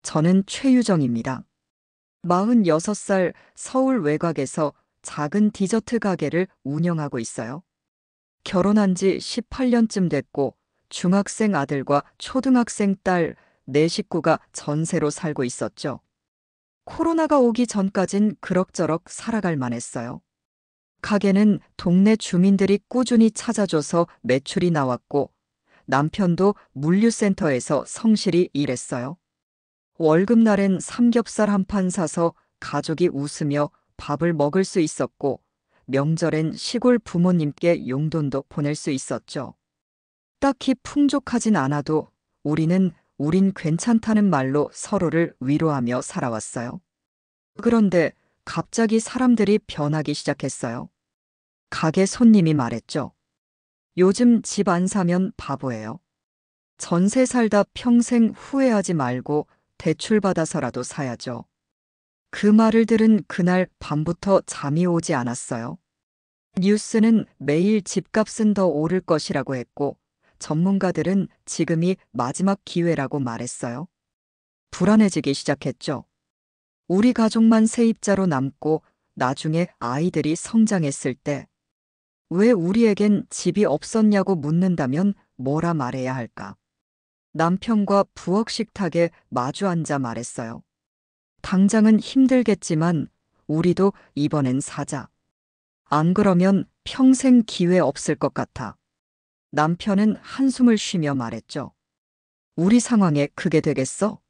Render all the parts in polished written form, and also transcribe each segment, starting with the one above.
저는 최유정입니다. 46살 서울 외곽에서 작은 디저트 가게를 운영하고 있어요. 결혼한 지 18년쯤 됐고 중학생 아들과 초등학생 딸 네 식구가 전세로 살고 있었죠. 코로나가 오기 전까진 그럭저럭 살아갈 만했어요. 가게는 동네 주민들이 꾸준히 찾아줘서 매출이 나왔고 남편도 물류센터에서 성실히 일했어요. 월급날엔 삼겹살 한 판 사서 가족이 웃으며 밥을 먹을 수 있었고 명절엔 시골 부모님께 용돈도 보낼 수 있었죠. 딱히 풍족하진 않아도 우린 괜찮다는 말로 서로를 위로하며 살아왔어요. 그런데 갑자기 사람들이 변하기 시작했어요. 가게 손님이 말했죠. 요즘 집 안 사면 바보예요. 전세 살다 평생 후회하지 말고 대출 받아서라도 사야죠. 그 말을 들은 그날 밤부터 잠이 오지 않았어요. 뉴스는 매일 집값은 더 오를 것이라고 했고 전문가들은 지금이 마지막 기회라고 말했어요. 불안해지기 시작했죠. 우리 가족만 세입자로 남고 나중에 아이들이 성장했을 때 왜 우리에겐 집이 없었냐고 묻는다면 뭐라 말해야 할까? 남편과 부엌 식탁에 마주 앉아 말했어요. 당장은 힘들겠지만 우리도 이번엔 사자. 안 그러면 평생 기회 없을 것 같아. 남편은 한숨을 쉬며 말했죠. 우리 상황에 그게 되겠어?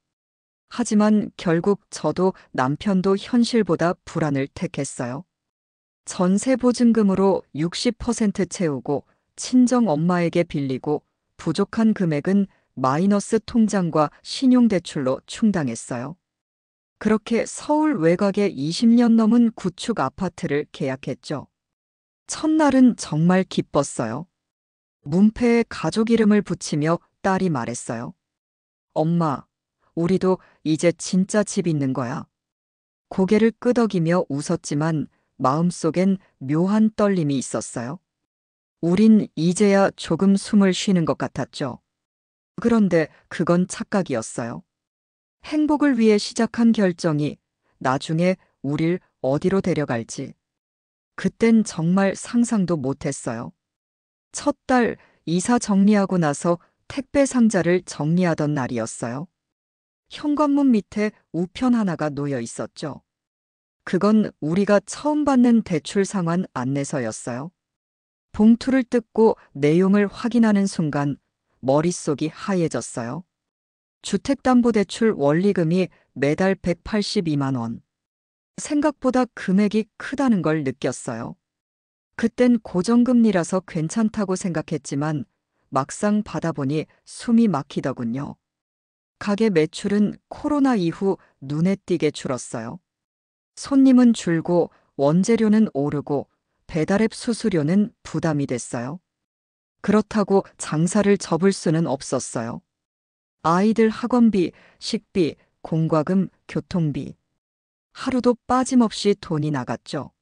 하지만 결국 저도 남편도 현실보다 불안을 택했어요. 전세 보증금으로 60% 채우고 친정 엄마에게 빌리고 부족한 금액은 마이너스 통장과 신용대출로 충당했어요. 그렇게 서울 외곽에 20년 넘은 구축 아파트를 계약했죠. 첫날은 정말 기뻤어요. 문패에 가족 이름을 붙이며 딸이 말했어요. 엄마, 우리도 이제 진짜 집 있는 거야. 고개를 끄덕이며 웃었지만 마음속엔 묘한 떨림이 있었어요. 우린 이제야 조금 숨을 쉬는 것 같았죠. 그런데 그건 착각이었어요. 행복을 위해 시작한 결정이 나중에 우릴 어디로 데려갈지. 그땐 정말 상상도 못했어요. 첫 달 이사 정리하고 나서 택배 상자를 정리하던 날이었어요. 현관문 밑에 우편 하나가 놓여 있었죠. 그건 우리가 처음 받는 대출 상환 안내서였어요. 봉투를 뜯고 내용을 확인하는 순간 머릿속이 하얘졌어요. 주택담보대출 원리금이 매달 182만 원. 생각보다 금액이 크다는 걸 느꼈어요. 그땐 고정금리라서 괜찮다고 생각했지만 막상 받아보니 숨이 막히더군요. 가게 매출은 코로나 이후 눈에 띄게 줄었어요. 손님은 줄고 원재료는 오르고 배달앱 수수료는 부담이 됐어요. 그렇다고 장사를 접을 수는 없었어요. 아이들 학원비, 식비, 공과금, 교통비. 하루도 빠짐없이 돈이 나갔죠.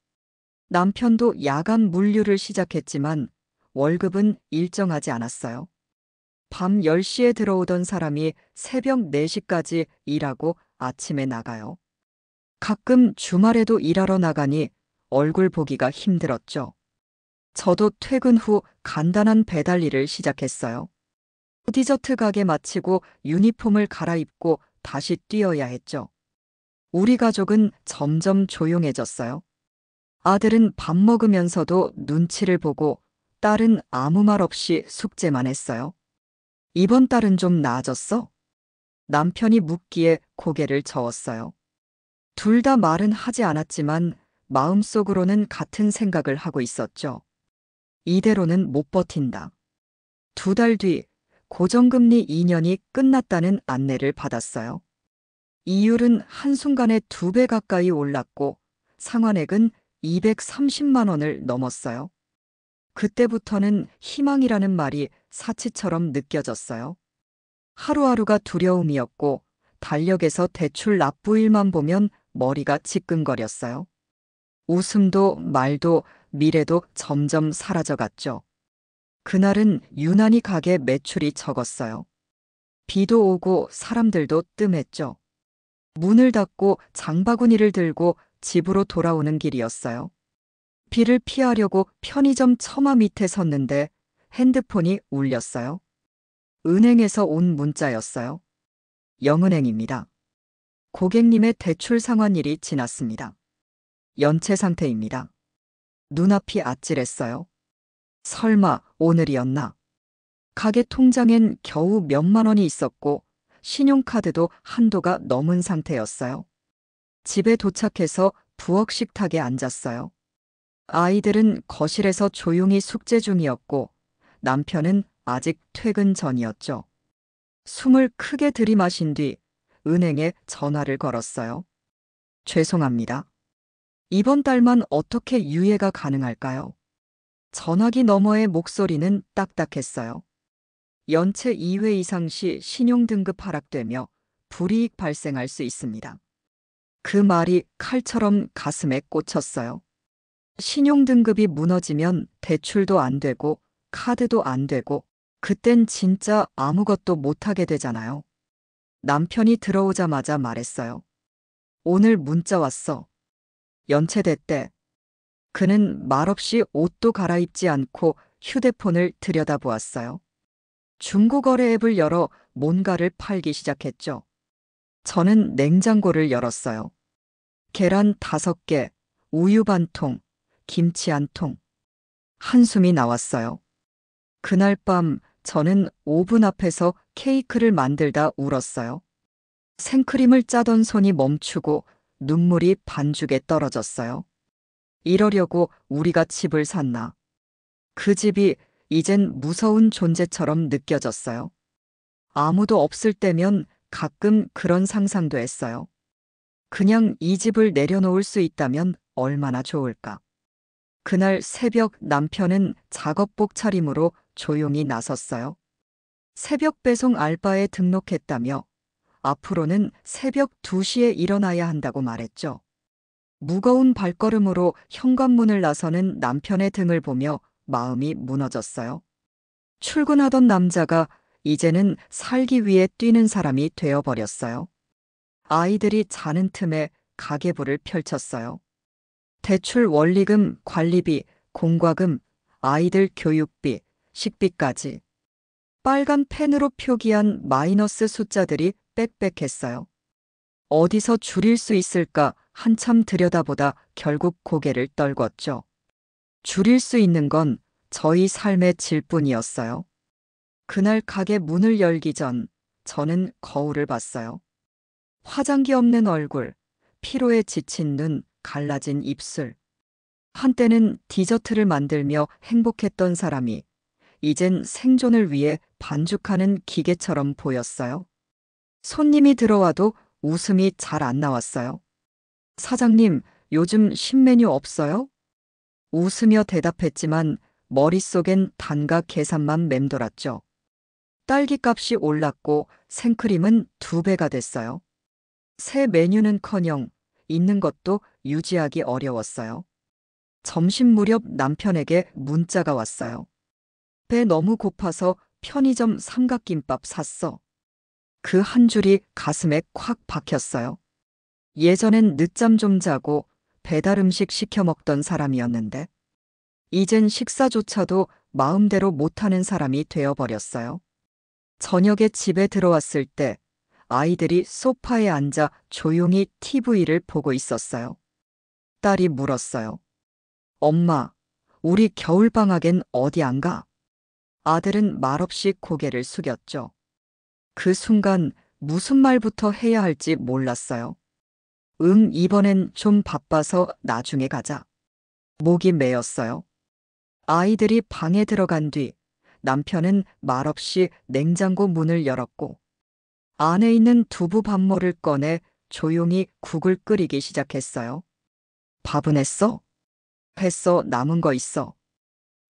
남편도 야간 물류를 시작했지만 월급은 일정하지 않았어요. 밤 10시에 들어오던 사람이 새벽 4시까지 일하고 아침에 나가요. 가끔 주말에도 일하러 나가니 얼굴 보기가 힘들었죠. 저도 퇴근 후 간단한 배달 일을 시작했어요. 디저트 가게 마치고 유니폼을 갈아입고 다시 뛰어야 했죠. 우리 가족은 점점 조용해졌어요. 아들은 밥 먹으면서도 눈치를 보고 딸은 아무 말 없이 숙제만 했어요. 이번 달은 좀 나아졌어? 남편이 묻기에 고개를 저었어요. 둘 다 말은 하지 않았지만 마음속으로는 같은 생각을 하고 있었죠. 이대로는 못 버틴다. 2달 뒤 고정금리 2년이 끝났다는 안내를 받았어요. 이율은 한순간에 2배 가까이 올랐고 상환액은 230만 원을 넘었어요. 그때부터는 희망이라는 말이 사치처럼 느껴졌어요. 하루하루가 두려움이었고 달력에서 대출 납부일만 보면 머리가 지끈거렸어요. 웃음도 말도 미래도 점점 사라져갔죠. 그날은 유난히 가게 매출이 적었어요. 비도 오고 사람들도 뜸했죠. 문을 닫고 장바구니를 들고 집으로 돌아오는 길이었어요. 비를 피하려고 편의점 처마 밑에 섰는데 핸드폰이 울렸어요. 은행에서 온 문자였어요. 영은행입니다. 고객님의 대출 상환일이 지났습니다. 연체 상태입니다. 눈앞이 아찔했어요. 설마 오늘이었나? 가게 통장엔 겨우 몇만 원이 있었고 신용카드도 한도가 넘은 상태였어요. 집에 도착해서 부엌 식탁에 앉았어요. 아이들은 거실에서 조용히 숙제 중이었고 남편은 아직 퇴근 전이었죠. 숨을 크게 들이마신 뒤 은행에 전화를 걸었어요. 죄송합니다. 이번 달만 어떻게 유예가 가능할까요? 전화기 너머의 목소리는 딱딱했어요. 연체 2회 이상 시 신용등급 하락되며 불이익 발생할 수 있습니다. 그 말이 칼처럼 가슴에 꽂혔어요. 신용등급이 무너지면 대출도 안 되고 카드도 안 되고 그땐 진짜 아무것도 못하게 되잖아요. 남편이 들어오자마자 말했어요. 오늘 문자 왔어. 연체됐대. 그는 말없이 옷도 갈아입지 않고 휴대폰을 들여다보았어요. 중고거래 앱을 열어 뭔가를 팔기 시작했죠. 저는 냉장고를 열었어요. 계란 5개, 우유 반 통, 김치 한 통. 한숨이 나왔어요. 그날 밤 저는 오븐 앞에서 케이크를 만들다 울었어요. 생크림을 짜던 손이 멈추고 눈물이 반죽에 떨어졌어요. 이러려고 우리가 집을 샀나. 그 집이 이젠 무서운 존재처럼 느껴졌어요. 아무도 없을 때면 가끔 그런 상상도 했어요. 그냥 이 집을 내려놓을 수 있다면 얼마나 좋을까. 그날 새벽 남편은 작업복 차림으로 조용히 나섰어요. 새벽 배송 알바에 등록했다며 앞으로는 새벽 2시에 일어나야 한다고 말했죠. 무거운 발걸음으로 현관문을 나서는 남편의 등을 보며 마음이 무너졌어요. 출근하던 남자가 이제는 살기 위해 뛰는 사람이 되어버렸어요. 아이들이 자는 틈에 가계부를 펼쳤어요. 대출 원리금, 관리비, 공과금, 아이들 교육비, 식비까지. 빨간 펜으로 표기한 마이너스 숫자들이 빽빽했어요. 어디서 줄일 수 있을까 한참 들여다보다 결국 고개를 떨궜죠. 줄일 수 있는 건 저희 삶의 질뿐이었어요. 그날 가게 문을 열기 전 저는 거울을 봤어요. 화장기 없는 얼굴, 피로에 지친 눈, 갈라진 입술. 한때는 디저트를 만들며 행복했던 사람이 이젠 생존을 위해 반죽하는 기계처럼 보였어요. 손님이 들어와도 웃음이 잘 안 나왔어요. 사장님, 요즘 신메뉴 없어요? 웃으며 대답했지만 머릿속엔 단가 계산만 맴돌았죠. 딸기값이 올랐고 생크림은 2배가 됐어요. 새 메뉴는커녕 있는 것도 유지하기 어려웠어요. 점심 무렵 남편에게 문자가 왔어요. 배 너무 고파서 편의점 삼각김밥 샀어. 그 한 줄이 가슴에 콱 박혔어요. 예전엔 늦잠 좀 자고 배달 음식 시켜 먹던 사람이었는데 이젠 식사조차도 마음대로 못하는 사람이 되어버렸어요. 저녁에 집에 들어왔을 때 아이들이 소파에 앉아 조용히 TV를 보고 있었어요. 딸이 물었어요. 엄마, 우리 겨울방학엔 어디 안 가? 아들은 말없이 고개를 숙였죠. 그 순간 무슨 말부터 해야 할지 몰랐어요. 이번엔 좀 바빠서 나중에 가자. 목이 메었어요. 아이들이 방에 들어간 뒤 남편은 말없이 냉장고 문을 열었고 안에 있는 두부 밥물을 꺼내 조용히 국을 끓이기 시작했어요. 밥은 했어? 했어, 남은 거 있어.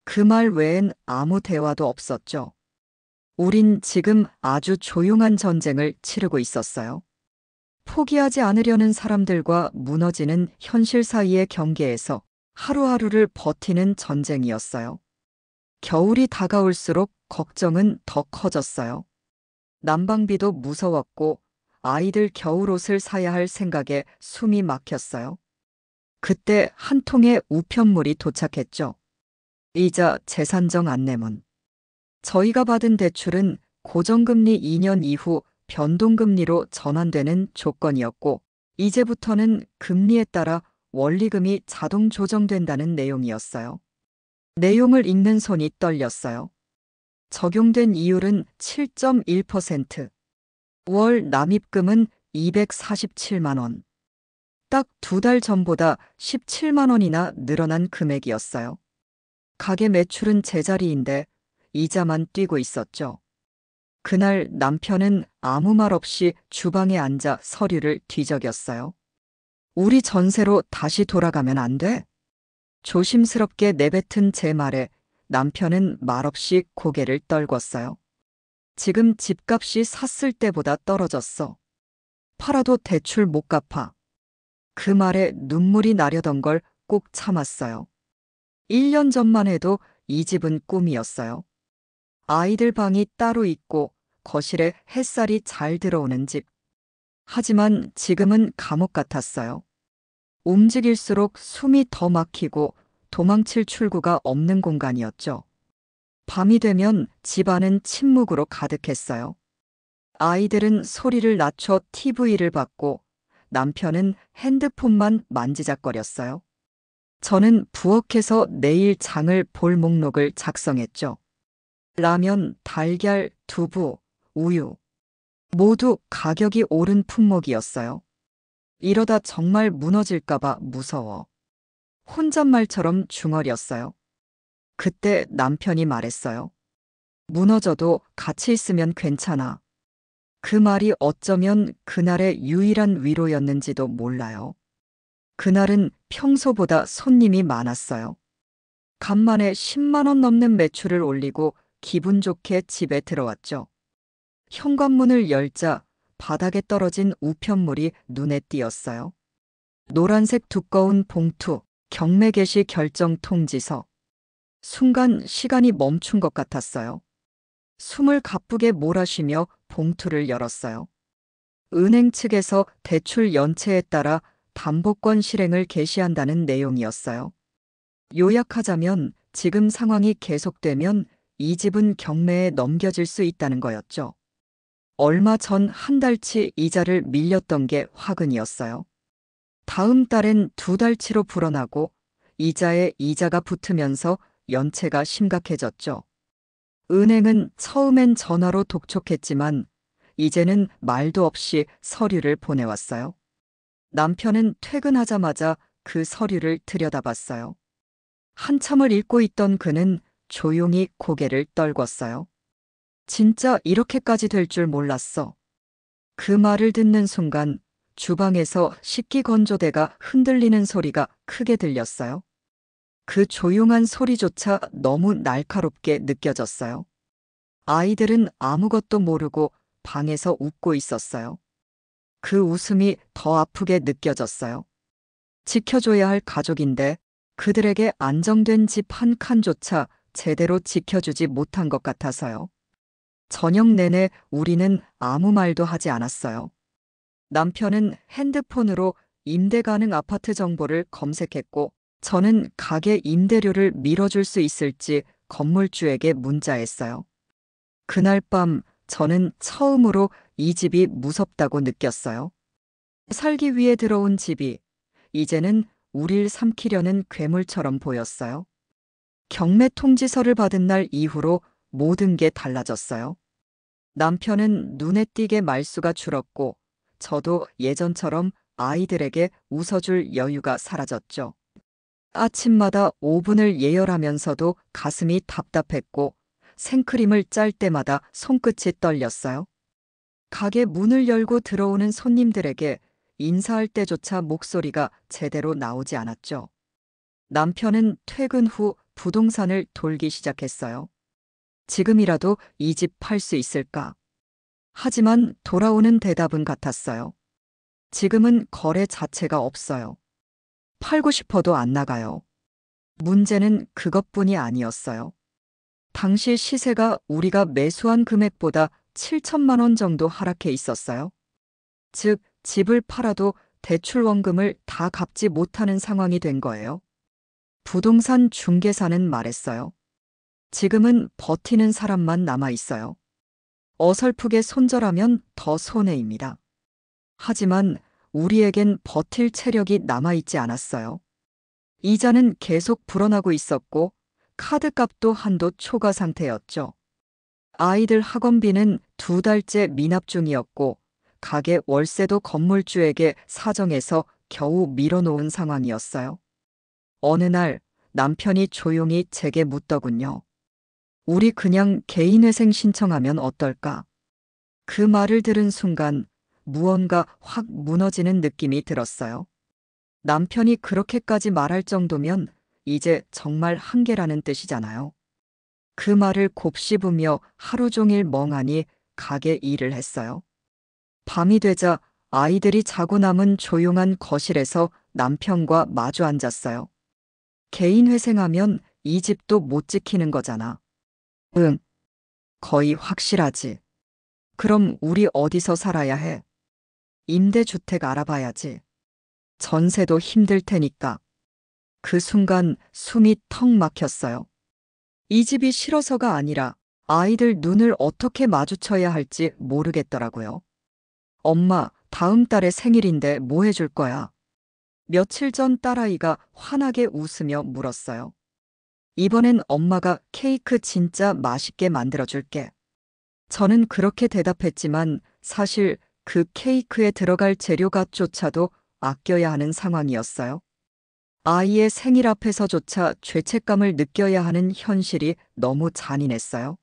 그 말 외엔 아무 대화도 없었죠. 우린 지금 아주 조용한 전쟁을 치르고 있었어요. 포기하지 않으려는 사람들과 무너지는 현실 사이의 경계에서 하루하루를 버티는 전쟁이었어요. 겨울이 다가올수록 걱정은 더 커졌어요. 난방비도 무서웠고 아이들 겨울옷을 사야 할 생각에 숨이 막혔어요. 그때 한 통의 우편물이 도착했죠. 이자 재산정 안내문. 저희가 받은 대출은 고정금리 2년 이후 변동금리로 전환되는 조건이었고, 이제부터는 금리에 따라 원리금이 자동 조정된다는 내용이었어요. 내용을 읽는 손이 떨렸어요. 적용된 이율은 7.1%. 월 납입금은 247만 원. 딱 2달 전보다 17만 원이나 늘어난 금액이었어요. 가게 매출은 제자리인데 이자만 뛰고 있었죠. 그날 남편은 아무 말 없이 주방에 앉아 서류를 뒤적였어요. 우리 전세로 다시 돌아가면 안 돼? 조심스럽게 내뱉은 제 말에 남편은 말없이 고개를 떨궜어요. 지금 집값이 샀을 때보다 떨어졌어. 팔아도 대출 못 갚아. 그 말에 눈물이 나려던 걸 꼭 참았어요. 1년 전만 해도 이 집은 꿈이었어요. 아이들 방이 따로 있고 거실에 햇살이 잘 들어오는 집. 하지만 지금은 감옥 같았어요. 움직일수록 숨이 더 막히고 도망칠 출구가 없는 공간이었죠. 밤이 되면 집안은 침묵으로 가득했어요. 아이들은 소리를 낮춰 TV를 봤고 남편은 핸드폰만 만지작거렸어요. 저는 부엌에서 내일 장을 볼 목록을 작성했죠. 라면, 달걀, 두부, 우유. 모두 가격이 오른 품목이었어요. 이러다 정말 무너질까봐 무서워. 혼잣말처럼 중얼이었어요. 그때 남편이 말했어요. 무너져도 같이 있으면 괜찮아. 그 말이 어쩌면 그날의 유일한 위로였는지도 몰라요. 그날은 평소보다 손님이 많았어요. 간만에 10만 원 넘는 매출을 올리고 기분 좋게 집에 들어왔죠. 현관문을 열자 바닥에 떨어진 우편물이 눈에 띄었어요. 노란색 두꺼운 봉투, 경매 개시 결정 통지서. 순간 시간이 멈춘 것 같았어요. 숨을 가쁘게 몰아쉬며 봉투를 열었어요. 은행 측에서 대출 연체에 따라 담보권 실행을 개시한다는 내용이었어요. 요약하자면 지금 상황이 계속되면 이 집은 경매에 넘겨질 수 있다는 거였죠. 얼마 전 한 달치 이자를 밀렸던 게 화근이었어요. 다음 달엔 2달치로 불어나고 이자에 이자가 붙으면서 연체가 심각해졌죠. 은행은 처음엔 전화로 독촉했지만 이제는 말도 없이 서류를 보내왔어요. 남편은 퇴근하자마자 그 서류를 들여다봤어요. 한참을 읽고 있던 그는 조용히 고개를 떨궜어요. 진짜 이렇게까지 될 줄 몰랐어. 그 말을 듣는 순간 주방에서 식기건조대가 흔들리는 소리가 크게 들렸어요. 그 조용한 소리조차 너무 날카롭게 느껴졌어요. 아이들은 아무것도 모르고 방에서 웃고 있었어요. 그 웃음이 더 아프게 느껴졌어요. 지켜줘야 할 가족인데 그들에게 안정된 집 한 칸조차 제대로 지켜주지 못한 것 같아서요. 저녁 내내 우리는 아무 말도 하지 않았어요. 남편은 핸드폰으로 임대 가능 아파트 정보를 검색했고 저는 가게 임대료를 밀어줄 수 있을지 건물주에게 문자했어요. 그날 밤 저는 처음으로 이 집이 무섭다고 느꼈어요. 살기 위해 들어온 집이 이제는 우릴 삼키려는 괴물처럼 보였어요. 경매 통지서를 받은 날 이후로 모든 게 달라졌어요. 남편은 눈에 띄게 말수가 줄었고 저도 예전처럼 아이들에게 웃어줄 여유가 사라졌죠. 아침마다 오븐을 예열하면서도 가슴이 답답했고 생크림을 짤 때마다 손끝이 떨렸어요. 가게 문을 열고 들어오는 손님들에게 인사할 때조차 목소리가 제대로 나오지 않았죠. 남편은 퇴근 후 부동산을 돌기 시작했어요. 지금이라도 이 집 팔 수 있을까? 하지만 돌아오는 대답은 같았어요. 지금은 거래 자체가 없어요. 팔고 싶어도 안 나가요. 문제는 그것뿐이 아니었어요. 당시 시세가 우리가 매수한 금액보다 7천만 원 정도 하락해 있었어요. 즉, 집을 팔아도 대출 원금을 다 갚지 못하는 상황이 된 거예요. 부동산 중개사는 말했어요. 지금은 버티는 사람만 남아 있어요. 어설프게 손절하면 더 손해입니다. 하지만 우리에겐 버틸 체력이 남아있지 않았어요. 이자는 계속 불어나고 있었고 카드값도 한도 초과 상태였죠. 아이들 학원비는 2달째 미납 중이었고 가게 월세도 건물주에게 사정해서 겨우 밀어놓은 상황이었어요. 어느 날 남편이 조용히 제게 묻더군요. 우리 그냥 개인회생 신청하면 어떨까? 그 말을 들은 순간 무언가 확 무너지는 느낌이 들었어요. 남편이 그렇게까지 말할 정도면 이제 정말 한계라는 뜻이잖아요. 그 말을 곱씹으며 하루 종일 멍하니 가게 일을 했어요. 밤이 되자 아이들이 자고 남은 조용한 거실에서 남편과 마주 앉았어요. 개인 회생하면 이 집도 못 지키는 거잖아. 응, 거의 확실하지. 그럼 우리 어디서 살아야 해? 임대주택 알아봐야지. 전세도 힘들 테니까. 그 순간 숨이 턱 막혔어요. 이 집이 싫어서가 아니라 아이들 눈을 어떻게 마주쳐야 할지 모르겠더라고요. 엄마, 다음 달에 생일인데 뭐 해줄 거야? 며칠 전 딸아이가 환하게 웃으며 물었어요. 이번엔 엄마가 케이크 진짜 맛있게 만들어줄게. 저는 그렇게 대답했지만 사실 그 케이크에 들어갈 재료값조차도 아껴야 하는 상황이었어요. 아이의 생일 앞에서조차 죄책감을 느껴야 하는 현실이 너무 잔인했어요.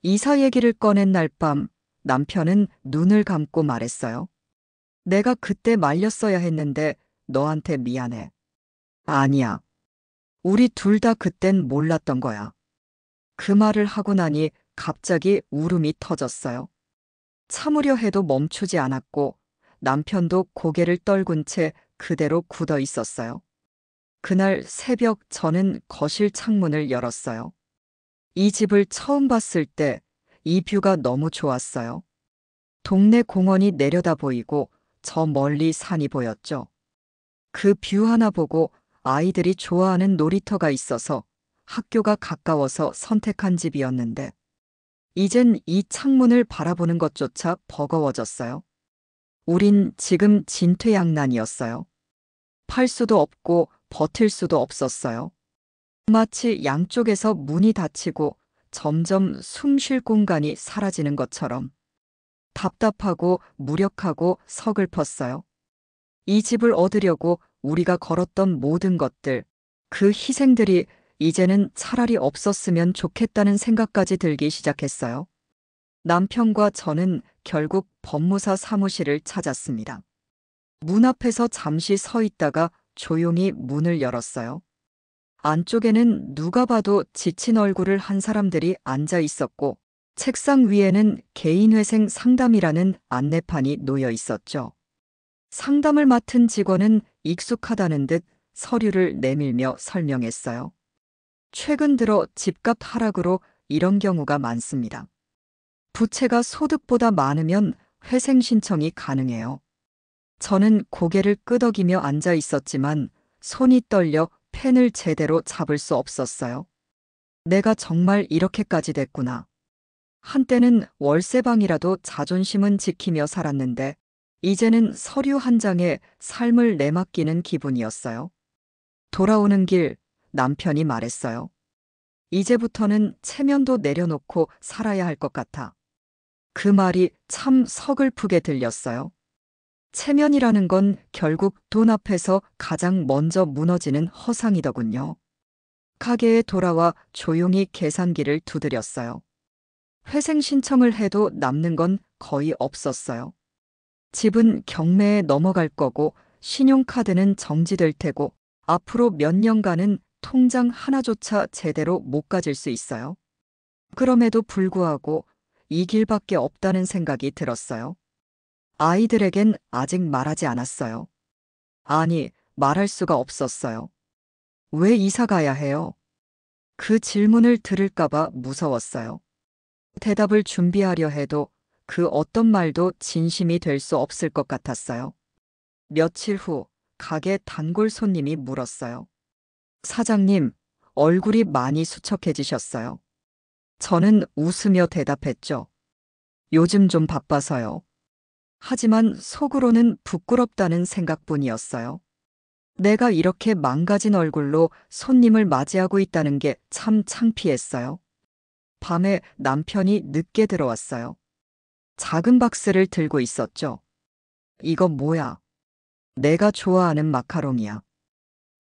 이사 얘기를 꺼낸 날 밤 남편은 눈을 감고 말했어요. 내가 그때 말렸어야 했는데 너한테 미안해. 아니야. 우리 둘 다 그땐 몰랐던 거야. 그 말을 하고 나니 갑자기 울음이 터졌어요. 참으려 해도 멈추지 않았고 남편도 고개를 떨군 채 그대로 굳어 있었어요. 그날 새벽 저는 거실 창문을 열었어요. 이 집을 처음 봤을 때 이 뷰가 너무 좋았어요. 동네 공원이 내려다 보이고 저 멀리 산이 보였죠. 그 뷰 하나 보고 아이들이 좋아하는 놀이터가 있어서 학교가 가까워서 선택한 집이었는데 이젠 이 창문을 바라보는 것조차 버거워졌어요. 우린 지금 진퇴양난이었어요. 팔 수도 없고 버틸 수도 없었어요. 마치 양쪽에서 문이 닫히고 점점 숨 쉴 공간이 사라지는 것처럼 답답하고 무력하고 서글펐어요. 이 집을 얻으려고 우리가 걸었던 모든 것들, 그 희생들이 이제는 차라리 없었으면 좋겠다는 생각까지 들기 시작했어요. 남편과 저는 결국 법무사 사무실을 찾았습니다. 문 앞에서 잠시 서 있다가 조용히 문을 열었어요. 안쪽에는 누가 봐도 지친 얼굴을 한 사람들이 앉아 있었고 책상 위에는 개인회생 상담이라는 안내판이 놓여 있었죠. 상담을 맡은 직원은 익숙하다는 듯 서류를 내밀며 설명했어요. 최근 들어 집값 하락으로 이런 경우가 많습니다. 부채가 소득보다 많으면 회생 신청이 가능해요. 저는 고개를 끄덕이며 앉아 있었지만 손이 떨려 펜을 제대로 잡을 수 없었어요. 내가 정말 이렇게까지 됐구나. 한때는 월세방이라도 자존심은 지키며 살았는데 이제는 서류 한 장에 삶을 내맡기는 기분이었어요. 돌아오는 길 남편이 말했어요. 이제부터는 체면도 내려놓고 살아야 할 것 같아. 그 말이 참 서글프게 들렸어요. 체면이라는 건 결국 돈 앞에서 가장 먼저 무너지는 허상이더군요. 가게에 돌아와 조용히 계산기를 두드렸어요. 회생 신청을 해도 남는 건 거의 없었어요. 집은 경매에 넘어갈 거고 신용카드는 정지될 테고 앞으로 몇 년간은 통장 하나조차 제대로 못 가질 수 있어요. 그럼에도 불구하고 이 길밖에 없다는 생각이 들었어요. 아이들에겐 아직 말하지 않았어요. 아니, 말할 수가 없었어요. 왜 이사 가야 해요? 그 질문을 들을까봐 무서웠어요. 대답을 준비하려 해도 그 어떤 말도 진심이 될 수 없을 것 같았어요. 며칠 후 가게 단골 손님이 물었어요. 사장님, 얼굴이 많이 수척해지셨어요. 저는 웃으며 대답했죠. 요즘 좀 바빠서요. 하지만 속으로는 부끄럽다는 생각뿐이었어요. 내가 이렇게 망가진 얼굴로 손님을 맞이하고 있다는 게 참 창피했어요. 밤에 남편이 늦게 들어왔어요. 작은 박스를 들고 있었죠. 이거 뭐야? 내가 좋아하는 마카롱이야.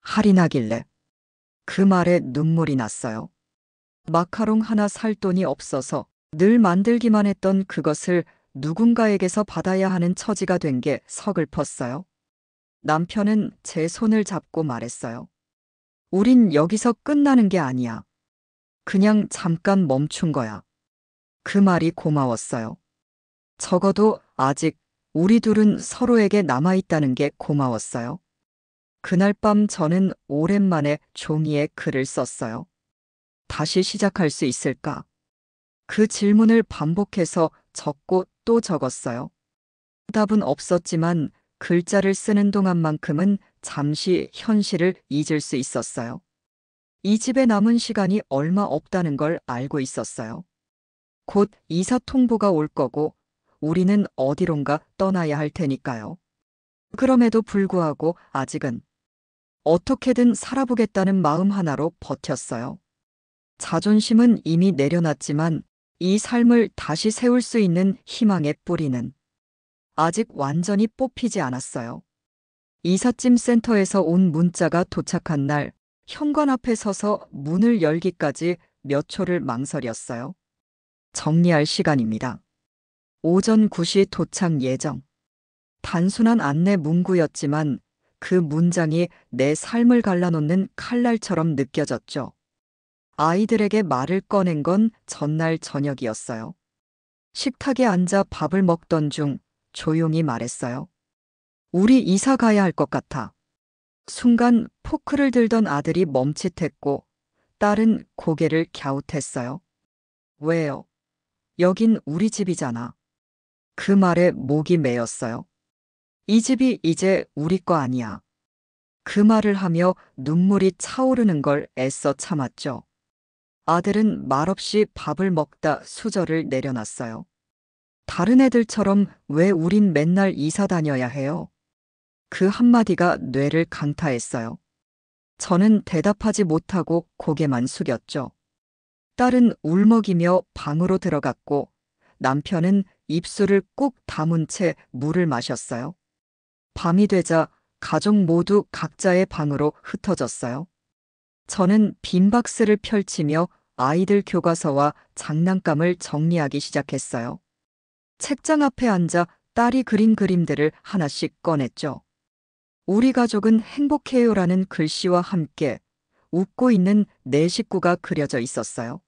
할인하길래. 그 말에 눈물이 났어요. 마카롱 하나 살 돈이 없어서 늘 만들기만 했던 그것을 누군가에게서 받아야 하는 처지가 된 게 서글펐어요. 남편은 제 손을 잡고 말했어요. 우린 여기서 끝나는 게 아니야. 그냥 잠깐 멈춘 거야. 그 말이 고마웠어요. 적어도 아직 우리 둘은 서로에게 남아있다는 게 고마웠어요. 그날 밤 저는 오랜만에 종이에 글을 썼어요. 다시 시작할 수 있을까? 그 질문을 반복해서 적고 또 적었어요. 답은 없었지만 글자를 쓰는 동안만큼은 잠시 현실을 잊을 수 있었어요. 이 집에 남은 시간이 얼마 없다는 걸 알고 있었어요. 곧 이사 통보가 올 거고 우리는 어디론가 떠나야 할 테니까요. 그럼에도 불구하고 아직은 어떻게든 살아보겠다는 마음 하나로 버텼어요. 자존심은 이미 내려놨지만 이 삶을 다시 세울 수 있는 희망의 뿌리는 아직 완전히 뽑히지 않았어요. 이삿짐 센터에서 온 문자가 도착한 날 현관 앞에 서서 문을 열기까지 몇 초를 망설였어요. 정리할 시간입니다. 오전 9시 도착 예정. 단순한 안내 문구였지만 그 문장이 내 삶을 갈라놓는 칼날처럼 느껴졌죠. 아이들에게 말을 꺼낸 건 전날 저녁이었어요. 식탁에 앉아 밥을 먹던 중 조용히 말했어요. 우리 이사 가야 할 것 같아. 순간 포크를 들던 아들이 멈칫했고 딸은 고개를 갸웃했어요. 왜요? 여긴 우리 집이잖아. 그 말에 목이 메였어요. 이 집이 이제 우리 거 아니야. 그 말을 하며 눈물이 차오르는 걸 애써 참았죠. 아들은 말없이 밥을 먹다 수저를 내려놨어요. 다른 애들처럼 왜 우린 맨날 이사 다녀야 해요? 그 한마디가 뇌를 강타했어요. 저는 대답하지 못하고 고개만 숙였죠. 딸은 울먹이며 방으로 들어갔고 남편은 입술을 꾹 다문 채 물을 마셨어요. 밤이 되자 가족 모두 각자의 방으로 흩어졌어요. 저는 빈 박스를 펼치며 아이들 교과서와 장난감을 정리하기 시작했어요. 책장 앞에 앉아 딸이 그린 그림들을 하나씩 꺼냈죠. 우리 가족은 행복해요라는 글씨와 함께 웃고 있는 네 식구가 그려져 있었어요.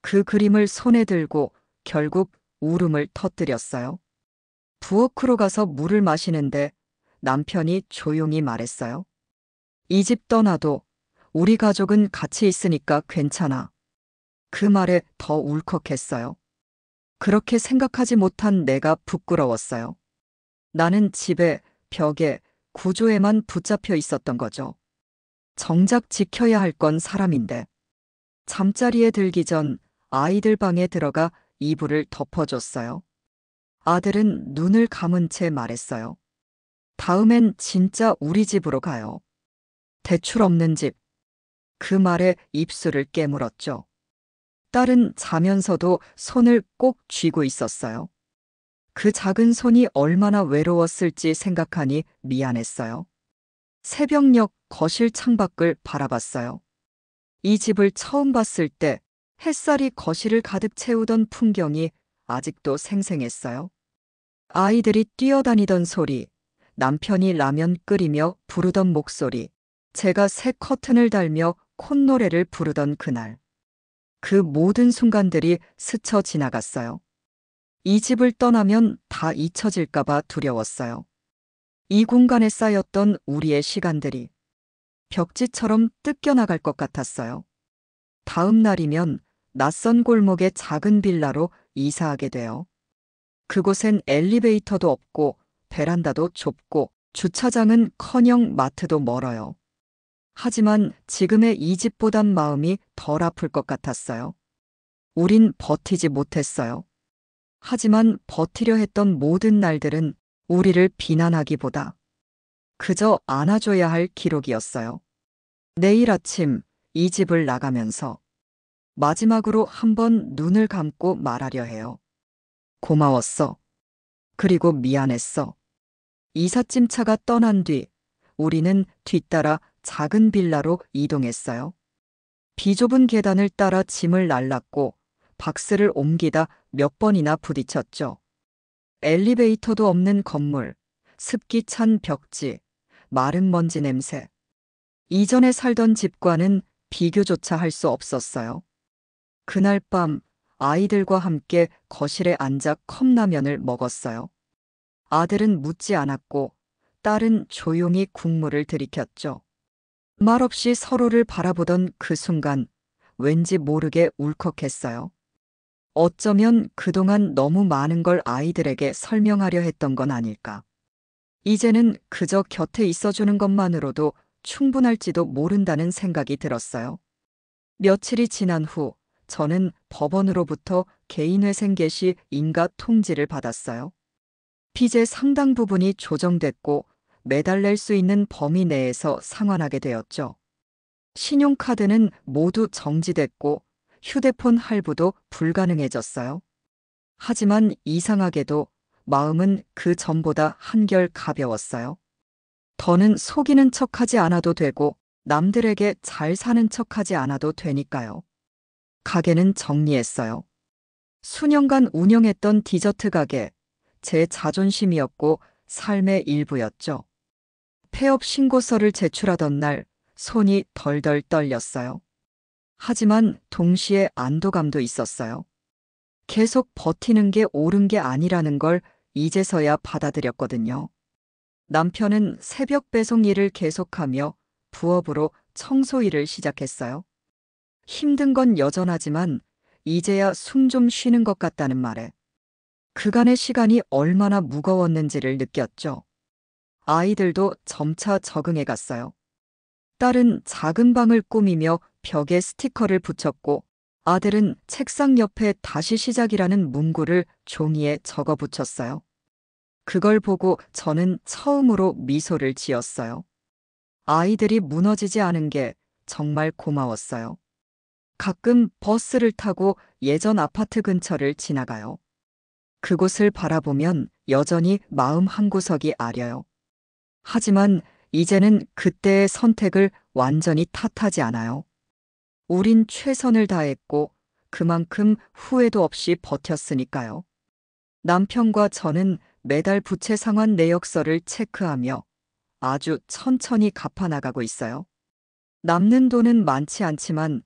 그 그림을 손에 들고 결국 울음을 터뜨렸어요. 부엌으로 가서 물을 마시는데 남편이 조용히 말했어요. 이 집 떠나도 우리 가족은 같이 있으니까 괜찮아. 그 말에 더 울컥했어요. 그렇게 생각하지 못한 내가 부끄러웠어요. 나는 집에, 벽에, 구조에만 붙잡혀 있었던 거죠. 정작 지켜야 할 건 사람인데. 잠자리에 들기 전 아이들 방에 들어가 이불을 덮어줬어요. 아들은 눈을 감은 채 말했어요. 다음엔 진짜 우리 집으로 가요. 대출 없는 집. 그 말에 입술을 깨물었죠. 딸은 자면서도 손을 꼭 쥐고 있었어요. 그 작은 손이 얼마나 외로웠을지 생각하니 미안했어요. 새벽녘 거실 창밖을 바라봤어요. 이 집을 처음 봤을 때 햇살이 거실을 가득 채우던 풍경이 아직도 생생했어요. 아이들이 뛰어다니던 소리, 남편이 라면 끓이며 부르던 목소리, 제가 새 커튼을 달며 콧노래를 부르던 그날. 그 모든 순간들이 스쳐 지나갔어요. 이 집을 떠나면 다 잊혀질까봐 두려웠어요. 이 공간에 쌓였던 우리의 시간들이 벽지처럼 뜯겨나갈 것 같았어요. 다음 날이면 낯선 골목의 작은 빌라로 이사하게 돼요. 그곳엔 엘리베이터도 없고 베란다도 좁고 주차장은커녕 마트도 멀어요. 하지만 지금의 이 집보단 마음이 덜 아플 것 같았어요. 우린 버티지 못했어요. 하지만 버티려 했던 모든 날들은 우리를 비난하기보다 그저 안아줘야 할 기록이었어요. 내일 아침 이 집을 나가면서 마지막으로 한번 눈을 감고 말하려 해요. 고마웠어. 그리고 미안했어. 이삿짐차가 떠난 뒤 우리는 뒤따라 작은 빌라로 이동했어요. 비좁은 계단을 따라 짐을 날랐고 박스를 옮기다 몇 번이나 부딪혔죠. 엘리베이터도 없는 건물, 습기 찬 벽지, 마른 먼지 냄새. 이전에 살던 집과는 비교조차 할 수 없었어요. 그날 밤 아이들과 함께 거실에 앉아 컵라면을 먹었어요. 아들은 묻지 않았고 딸은 조용히 국물을 들이켰죠. 말없이 서로를 바라보던 그 순간 왠지 모르게 울컥했어요. 어쩌면 그동안 너무 많은 걸 아이들에게 설명하려 했던 건 아닐까. 이제는 그저 곁에 있어주는 것만으로도 충분할지도 모른다는 생각이 들었어요. 며칠이 지난 후 저는 법원으로부터 개인회생 개시 인가 통지를 받았어요. 빚의 상당 부분이 조정됐고 매달 낼 수 있는 범위 내에서 상환하게 되었죠. 신용카드는 모두 정지됐고 휴대폰 할부도 불가능해졌어요. 하지만 이상하게도 마음은 그 전보다 한결 가벼웠어요. 더는 속이는 척하지 않아도 되고 남들에게 잘 사는 척하지 않아도 되니까요. 가게는 정리했어요. 수년간 운영했던 디저트 가게, 제 자존심이었고 삶의 일부였죠. 폐업 신고서를 제출하던 날 손이 덜덜 떨렸어요. 하지만 동시에 안도감도 있었어요. 계속 버티는 게 옳은 게 아니라는 걸 이제서야 받아들였거든요. 남편은 새벽 배송 일을 계속하며 부업으로 청소 일을 시작했어요. 힘든 건 여전하지만 이제야 숨 좀 쉬는 것 같다는 말에 그간의 시간이 얼마나 무거웠는지를 느꼈죠. 아이들도 점차 적응해 갔어요. 딸은 작은 방을 꾸미며 벽에 스티커를 붙였고 아들은 책상 옆에 다시 시작이라는 문구를 종이에 적어 붙였어요. 그걸 보고 저는 처음으로 미소를 지었어요. 아이들이 무너지지 않은 게 정말 고마웠어요. 가끔 버스를 타고 예전 아파트 근처를 지나가요. 그곳을 바라보면 여전히 마음 한구석이 아려요. 하지만 이제는 그때의 선택을 완전히 탓하지 않아요. 우린 최선을 다했고 그만큼 후회도 없이 버텼으니까요. 남편과 저는 매달 부채 상환 내역서를 체크하며 아주 천천히 갚아나가고 있어요. 남는 돈은 많지 않지만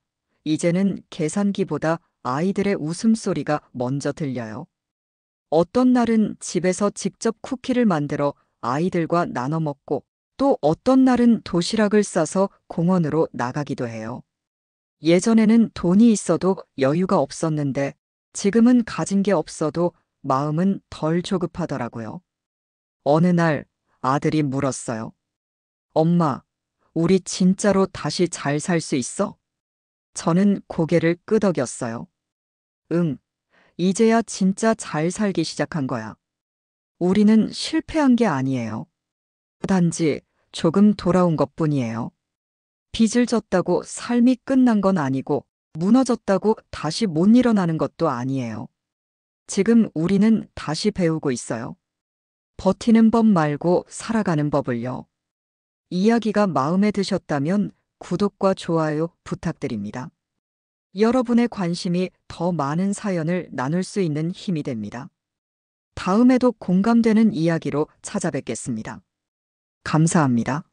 이제는 계산기보다 아이들의 웃음소리가 먼저 들려요. 어떤 날은 집에서 직접 쿠키를 만들어 아이들과 나눠 먹고 또 어떤 날은 도시락을 싸서 공원으로 나가기도 해요. 예전에는 돈이 있어도 여유가 없었는데 지금은 가진 게 없어도 마음은 덜 조급하더라고요. 어느 날 아들이 물었어요. 엄마, 우리 진짜로 다시 잘 살 수 있어? 저는 고개를 끄덕였어요. 응, 이제야 진짜 잘 살기 시작한 거야. 우리는 실패한 게 아니에요. 단지 조금 돌아온 것뿐이에요. 빚을 졌다고 삶이 끝난 건 아니고 무너졌다고 다시 못 일어나는 것도 아니에요. 지금 우리는 다시 배우고 있어요. 버티는 법 말고 살아가는 법을요. 이야기가 마음에 드셨다면 구독과 좋아요 부탁드립니다. 여러분의 관심이 더 많은 사연을 나눌 수 있는 힘이 됩니다. 다음에도 공감되는 이야기로 찾아뵙겠습니다. 감사합니다.